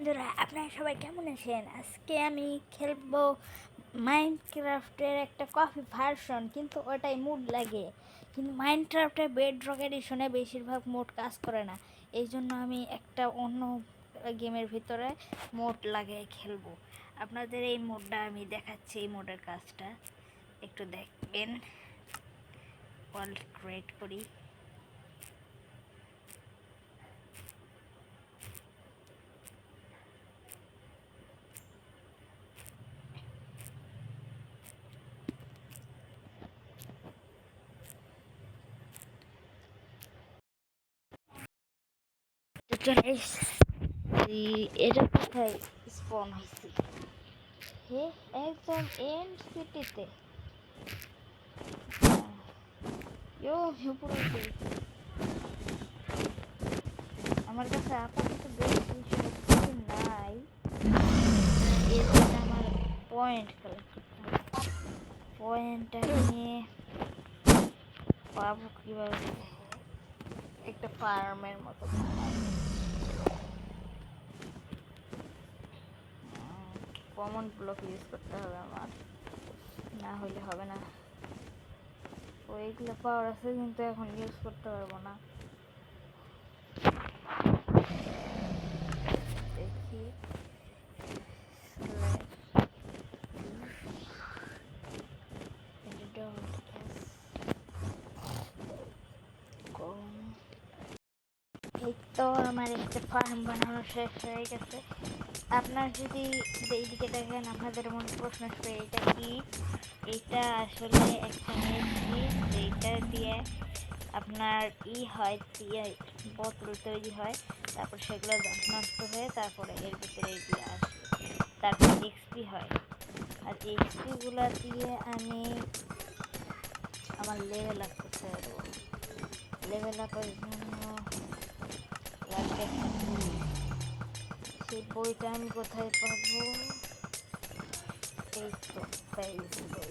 বন্ধুরা, আপনারা সবাই কেমন আছেন? আজকে আমি খেলবো মাইনক্রাফটের একটা কপি ভার্সন, কিন্তু ওটাই মুড লাগে। কিন্তু মাইনক্রাফটের বেডরক এডিশনে বেশিরভাগ মোড কাজ করে না। এই জন্য আমি একটা অন্য গেমের ভিতরে মোড লাগিয়ে খেলবো। আপনাদের এই মোডটা আমি দেখাচ্ছি। এই মোডের কাজটা একটু দেখবেন। ওয়ার্ল্ড ক্রিয়েট করি। চলে এটা কোথায় স্পন হয়েছে? হে, একদম এন্ড সিটিতে। আমার কাছে আপাতত বেশি শক্তি নাই, এর জন্য আমার পয়েন্ট কালেক্ট করতে হবে। পয়েন্টটা নিয়ে পাবো কিভাবে? একটা ফার্মের মতো কমন ব্লক ইউজ করতে হবে আমার, না হলে হবে না। ওইগুলো পাওয়ার আছে, কিন্তু এখন ইউজ করতে পারবো না। দেখি এই তো আমার একটা ফার্ম বানানো শেষ হয়ে গেছে। আপনার যদি এইদিকে দেখেন, আপনাদের মনে প্রশ্ন আসবে এটা কি? এটা আসলে একটা মিষ্টি, যেটা দিয়ে আপনার হয় বোতল তৈরি হয়, তারপর সেগুলো নষ্ট হয়ে তারপরে এর ভিতরে এগুলো আসবে, তারপর এক্সপি হয়। আর এক্সপিগুলো দিয়ে আমি আমার লেভেল আপ করতে পারবো। লেভেল আপের জন্য লাগবে একটা বই। সেই বইটা আমি কোথায় পাবো? এই তো পেয়েছি বই।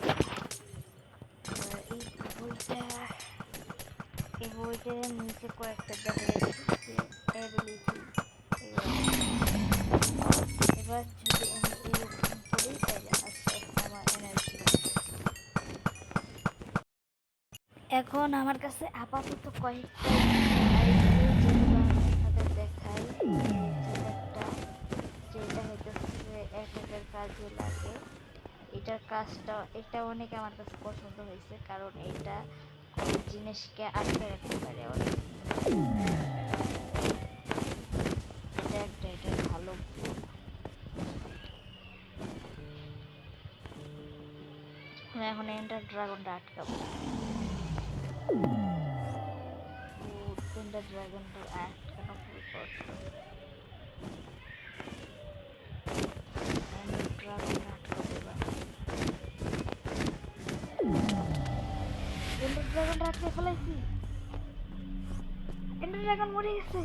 এই বইটার নিচে কয়েকটা দেখা যাচ্ছে অ্যাবিলিটি। এবার যদি আমি এরকম করি, তাহলে আস্তে আস্তে আমার এনার্জি এখন আমার কাছে আপাতত কয়েকটা আপনাদের দেখাই। যেটা হইতেছে একের কাজে লাগে। এটার কাজটা এটা অনেক আমার কাছে পছন্দ হয়েছে, কারণ এটা কোনো জিনিসকে আটকে রাখতে পারে অনেক। এটা ভালো। এখন এন্ডার ড্রাগনটা আটকাবো। এন্ডার ড্রাগনটা আটকানো খুবই কষ্ট। এন্ডার ড্রাগন আটকাবো এবার। এন্ডার ড্রাগনটা আটকে ফেলাইছি। এন্ডার ড্রাগন মরে গেছে।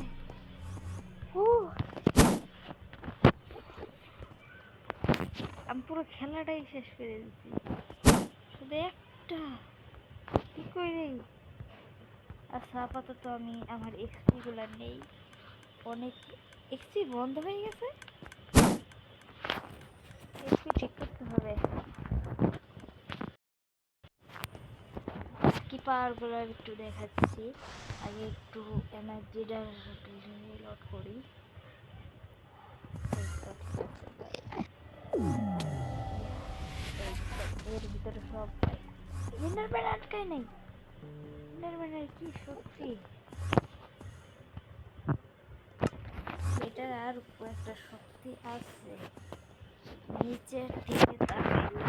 আমি পুরো খেলাটাই শেষ করে দিচ্ছি, শুধু একটা কি করে। আচ্ছা, আপাতত আমি আমার এক্সপি গুলা নেই। অনেক এক্সপি বন্ধ হয়ে গেছে, এক্সপি ঠিক করতে হবে। কি পাওয়ার গুলো একটু দেখাচ্ছি। আগে একটু এনার্জিটা রিলোড করি। এর ভিতরে সব ইন্টারম্যান আটকায় নাই। ইন্টারম্যানের কি শক্তি! এটার আর একটা শক্তি আছে, নিচের দিকে তাকাইলে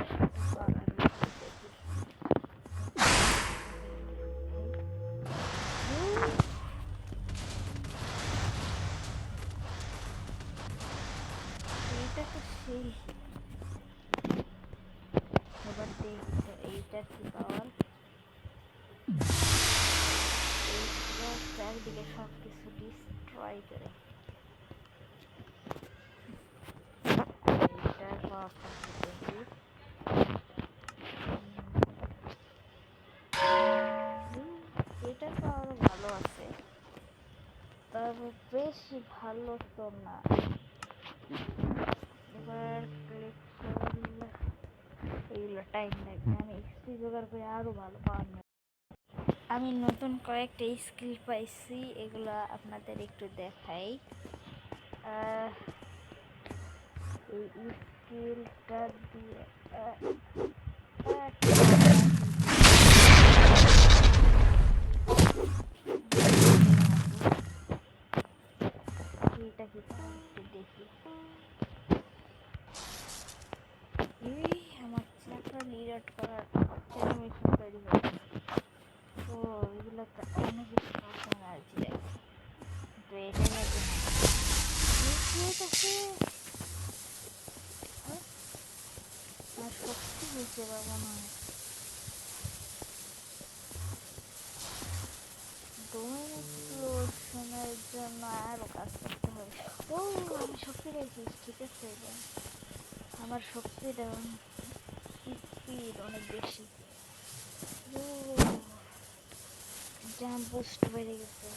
এইটা তো সেই। এবার দেখছো এইটা কি পাওয়ার? চারিদিকে সব কিছু ডিস্ট্রয় করে। এইটার পাওয়ারটা দেখি। এটা তো আরো ভালো আছে, তবে বেশি ভালো তো না। টাইম লাগবে, আমি এক্সপি জোগাড় করে আরও ভালো পাওয়ার নেব। আমি নতুন কয়েকটা স্কিল পাইছি, এগুলো আপনাদের একটু দেখাই। এই স্কিলটা দিয়ে এটা কি একটু দেখি। এই আমার চ্যাপ্টার রিড করার অ্যানিমেশন তৈরি হয়েছে। তো এগুলো তো অনেক কিছু পার্সোনালিটি লাগে, তো এটাই লাগে আমার শক্তি হয়েছে বা মনে হয় ডোমেন এক্সপ্লোশনের জন্য আরও কাজ করতে হবে। ও আমি শক্তি পেয়েছি, ঠিক আছে। আমার শক্তিটা স্পিড অনেক বেশি, জাম্প বুস্ট বেড়ে গেছে।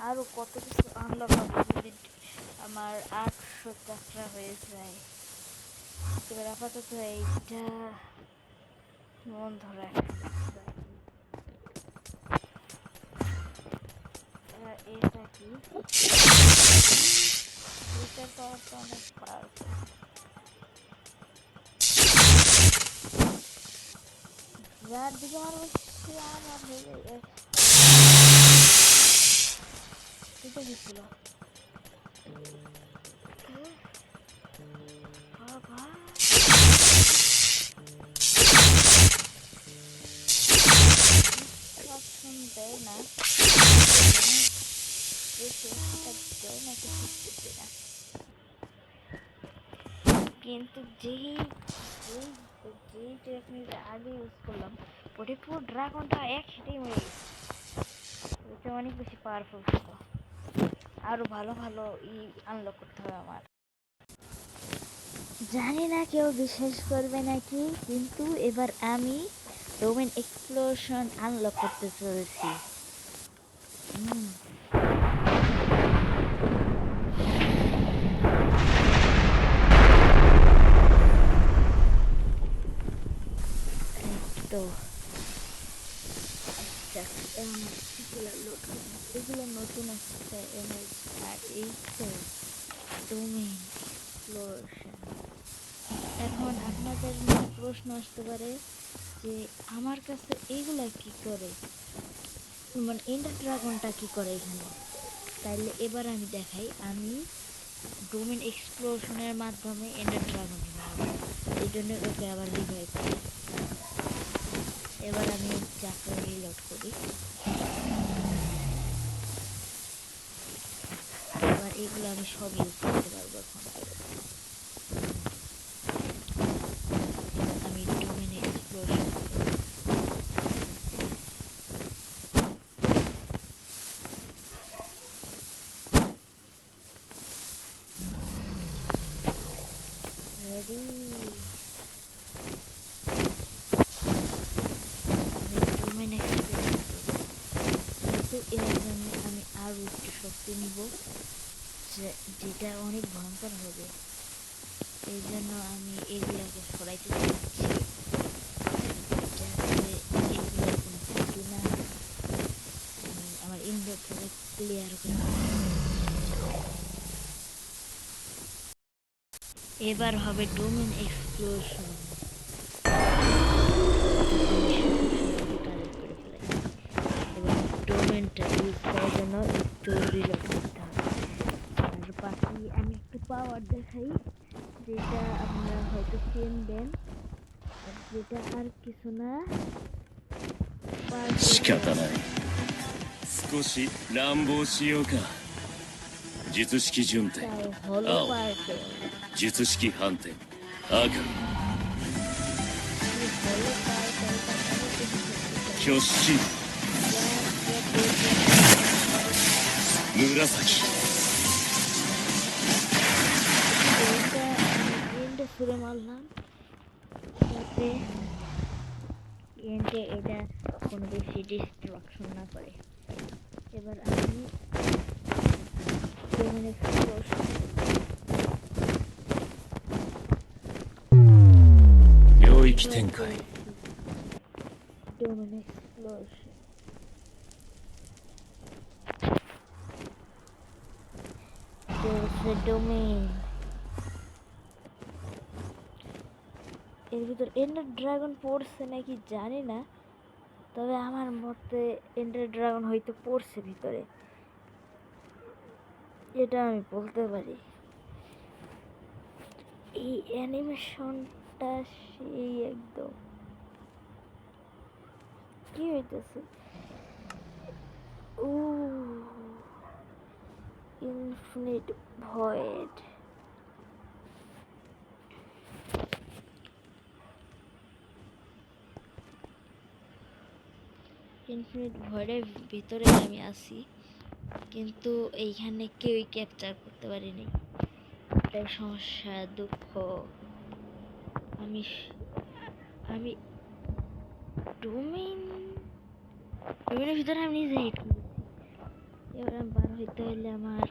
আরও কত কিছু আনলক হবে যদি আমার 800 যাত্রা হয়ে যায়। এবার আপাতত এইটা বন্ধ রাখা। এটা কি এটার পাওয়ারটা অনেক পাওয়ারফুল। যার দিকে আমার সে আমার হয়ে যায়। এটা কি ছিল বাবা? ইনস্ট্রাকশন দেয় না, দেয় না কিছু না, কিন্তু যেই টেকনিকটা আগে ইউজ করলাম ওটা পুরো ড্রাগনটা এক হেঁটেই মেরে গেছে। ওটা অনেক বেশি পাওয়ারফুল ছিল, আরও ভালো ভালো আনলক করতে হবে আমার। জানি না কেউ বিশ্বাস করবে নাকি, কিন্তু এবার আমি ডোমেন এক্সপ্লোশন আনলক করতে চলেছি। তো এগুলো নতুন একটা এমএস, আর এই তো ডোমেন এক্সপ্লোশন। এখন আপনাদের মনে প্রশ্ন আসতে পারে যে আমার কাছে এইগুলা কি করে, মানে এন্ডার ড্রাগনটা কি করে এখানে। তাইলে এবার আমি দেখাই, আমি ডোমেন এক্সপ্লোশনের মাধ্যমে এন্ডার ড্রাগন বানাবো, এই জন্য ওকে আবার রিভাইভ করি। এবার আমি চাকরি রিলোড করি। এবার এগুলো আমি সব ইউজ করতে পারবো এখন। আমি domain explosion ready. Domain explosion কিন্তু এর জন্য আমি আরও একটু শক্তি নিব, যেটা অনেক ভয়ঙ্কর হবে। এই জন্য আমি এগুলাকে সরাইতে চাচ্ছি, যাতে এগুলোর কোনো ক্ষতি না আমার ইনভেন্টরি ক্লিয়ার করে। এবার হবে ডোমেন এক্সপ্লোশন। এবার ডোমেনটা ইউজ করার জন্য একটু রিলোড করতে হবে। আর বাকি আমি একটু পাওয়ার দেখাই, যেটা আপনারা হয়তো চিনবেন, যেটা আর কিছু না, 仕方ない。少し乱暴しようか。術式順転青、術式反転赤、挙式紫。ছুড়ে মারলাম যাতে এন্ডে এটা কোনো বেশি ডিস্ট্রাকশন না করে। এবার আমি domain explosion 展開 Domain explosion. There's a domain. এর ভিতর এন্ডার ড্রাগন পড়ছে নাকি জানি না, তবে আমার মতে এন্ডার ড্রাগন হয়তো পড়ছে ভিতরে, এটা আমি বলতে পারি। এই অ্যানিমেশনটা সেই একদম কি হইতেছে, ও ইনফিনিট ভয়েড। ইনফিনিট ভয়েডের ভিতরে আমি আছি, কিন্তু এইখানে কেউই ক্যাপচার করতে পারিনি, এটাই সমস্যা, দুঃখ। আমি আমি ডোমেনের ভিতরে আমি নিজে হিট করেছি। এবার আমি বার হইতে হলে আমার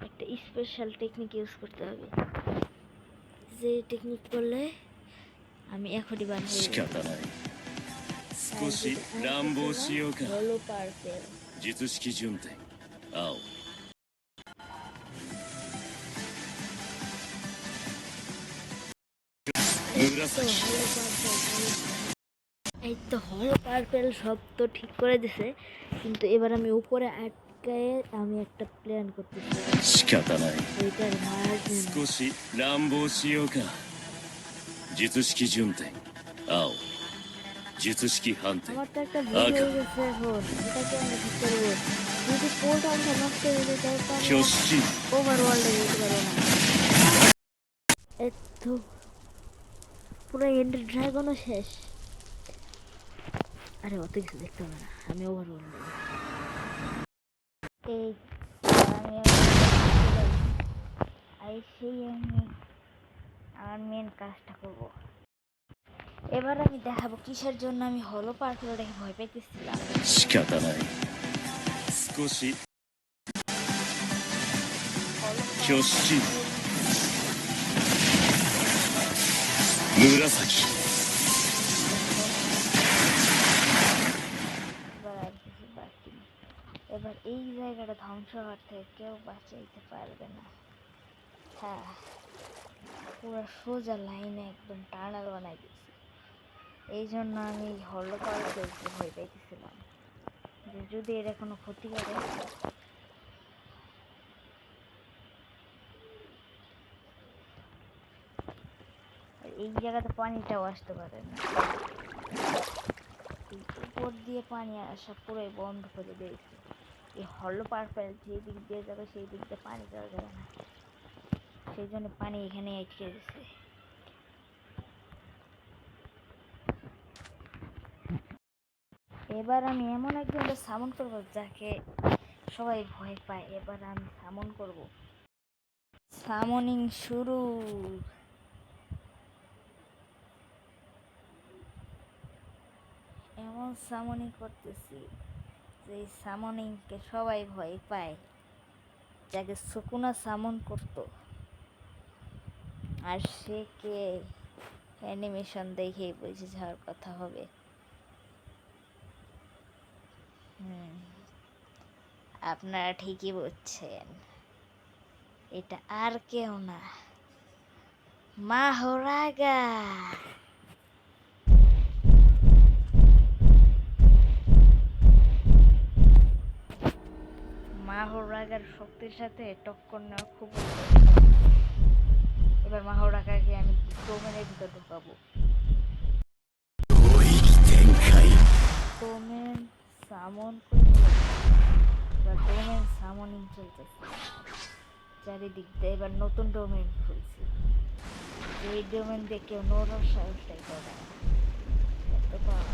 একটা স্পেশাল টেকনিক ইউজ করতে হবে, যে টেকনিক করলে আমি এখনই বার হয়ে 仕方ない少し乱暴しようか হলো পার্পেল। 術式順天青紫 এই তো হলো পার্পেল, সব তো ঠিক করে দিছে, কিন্তু এবার আমি উপরে আটকায় আমি একটা প্ল্যান করতেছি, 仕方ない ওইটার মারার জন্য।少し乱暴しようか術式順天青術式判定 আমার তো একটা ভুল হয়ে গেছে এখন, এটাকে আমি ঠিক করবো। যদি পোর্টালটা নষ্ট হয়ে যায় তাহলে তো আমি 挙式 ওভারওয়ার্ল্ডে যেতে পারবো না। এই তো পুরো এন্ডার ড্রাগনও শেষ। আরে অত কিছু দেখতে হবে না, আমি ওভারওয়ার্ল্ডে এই আমি আমার মেন কাজটা করব। এবার আমি দেখাবো কিসের জন্য আমি হলো পার্পেলটাকে ভয় পেতেছিলাম। 仕方ない少し挙式紫 এবার আর কিছু বাকি নেই। এবার এই জায়গাটা ধ্বংস হওয়ার থেকে কেউ বাঁচাইতে পারবে না। হ্যাঁ, পুরো সোজা লাইনে একদম টানাল বানাই দিয়েছি। এই জন্য আমি হলো পার্পেলকে ভয় পাইতেছিলাম যে যদি এরা কোনো ক্ষতি করে। এই জায়গাতে পানিটাও আসতে পারে না, এই উপর দিয়ে পানি আসা পুরোই বন্ধ করে দিয়েছে। এই হলো পার্পেল যেই দিক দিয়ে যাবে সেই দিক দিয়ে পানি যাওয়া যাবে না, সেই জন্য পানি এখানে আটকে গেছে। এবার আমি এমন একজনকে সামন করব যাকে সবাই ভয় পায়। এবার আমি সামন করব, সামনিং শুরু। এমন সামনিং করতেছি যে সামনিংকে সবাই ভয় পায়, যাকে সুকুনা সামন করত। আর সে কে অ্যানিমেশন দেখেই বুঝে যাওয়ার কথা হবে। আপনারা ঠিকই বুঝছেন, এটা আর কেউ না, মাহোরাগা। মাহোরাগার শক্তির সাথে টক্কর নেওয়া খুব। এবার মাহোরাগাকে আমি ডোমেনের ভিতর ঢুকাবো। 展開 ডোমেন সামন করে, এবার ডোমেন সামনিং চলতেছে চারিদিক দিয়ে। এবার নতুন ডোমেন খুলছি, এই ডোমেন দিয়ে কেউ নড়ার সাহসটাই করে না, এত পাওয়ার।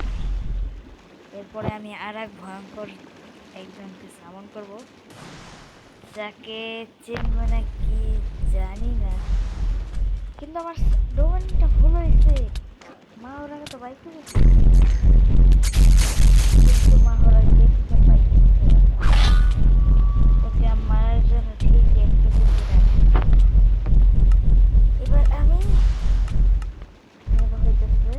এরপরে আমি আর এক ভয়ঙ্কর একজনকে সামন করব, যাকে চিনবে না কি জানি না, কিন্তু আমার ডোমেনটা ভুল হয়েছে। মা ওরা তো বাইক করেছে, কিন্তু মা ওরা দেখতে পাই ওকে মারার জন্য ঠিক একটু এবার আমি হইতেছে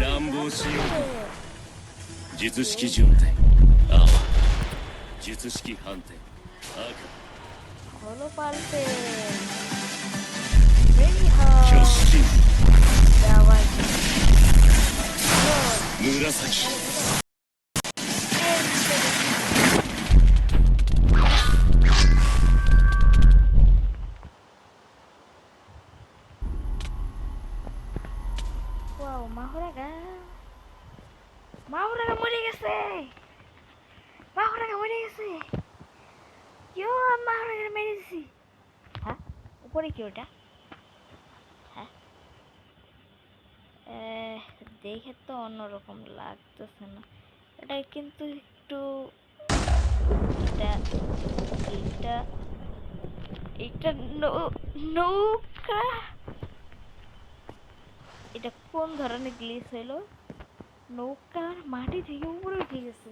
乱暴しようか術式順転青術式反転赤 হলো পাল্টে রেডি হও 挙式 যাওয়ার 紫 ওয়াও মাহরাগা মাহরাগা মরে গেছে মাহরাগা মরে গেছে ইয়ো মাহরাগা মেরে দিছি হ্যাঁ উপরে কি ওটা হ্যাঁ দেখে তো অন্যরকম লাগতেছে না এটা কিন্তু একটু এটা এটা এটা নৌকা এটা কোন ধরনের গ্লিচ হলো নৌকার মাটি থেকে উপরে উঠে গেছে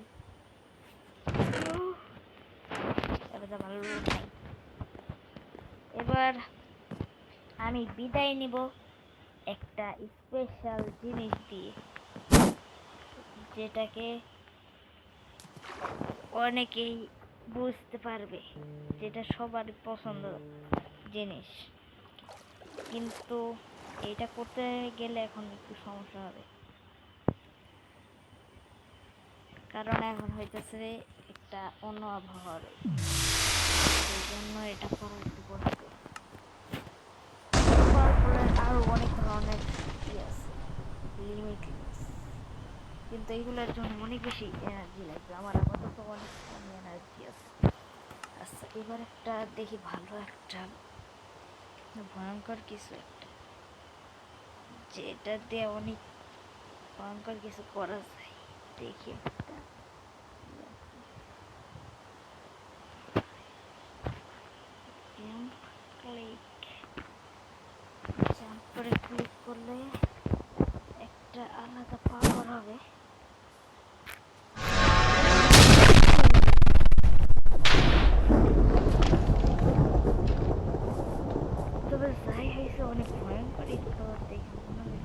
এবার আমি বিদায় নিব একটা স্পেশাল জিনিস দিয়ে যেটাকে অনেকেই বুঝতে পারবে যেটা সবার পছন্দ জিনিস কিন্তু এটা করতে গেলে এখন একটু সমস্যা হবে কারণ এখন হইতেছে একটা অন্য আবহাওয়ার সেই জন্য এটা করা একটু কষ্ট আরো অনেক ধরনের আছে লিমিটলেস কিন্তু এইগুলোর জন্য অনেক বেশি এনার্জি লাগবে আমার আপাতত অনেক কম এনার্জি আছে আচ্ছা এবার একটা দেখি ভালো একটা ভয়ঙ্কর কিছু একটা যেটা দিয়ে অনেক ভয়ঙ্কর কিছু করা যায় দেখি একটা জাম্প করে ক্লিক করলে একটা আলাদা পাওয়ার হবে তবে যাই হয়েছে অনেক ভয়ঙ্কর তো দেখে মনে হয়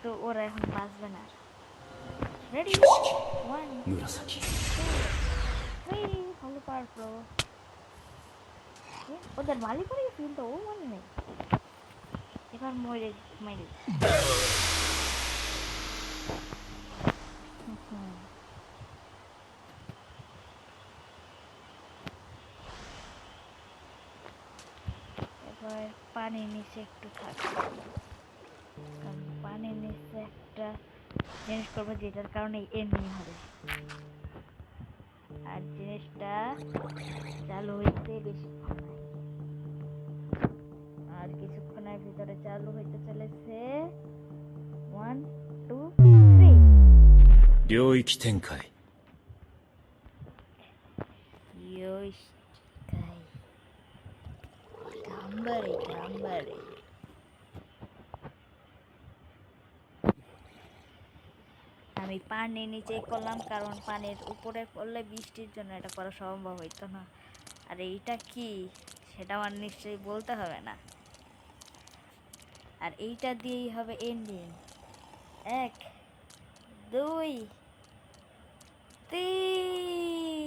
তো ওরা এখন বাঁচবে না রেডি ওয়ান 紫 থ্রি হলো পারফ্লো ওদের মালি পড়ে গেছে কিন্তু ও মানে নেই এবার মরে মেরে এবার পানির নিচে একটু থাকবে কারণ পানির নিচে একটা জিনিস করবো যেটার কারণে এমনি হবে আর জিনিসটা চালু হইতে বেশিক্ষণ নাই আর কিছুক্ষণের ভিতরে চালু হইতে চলেছে 1 2 3領域展開 よし頑張れ頑張れআমি পানির নিচে করলাম কারণ পানির উপরে করলে বৃষ্টির জন্য এটা করা সম্ভব হইতো না আর এইটা কি সেটা আমার নিশ্চয়ই বলতে হবে না আর এইটা দিয়েই হবে এন্ডিং 1 2 3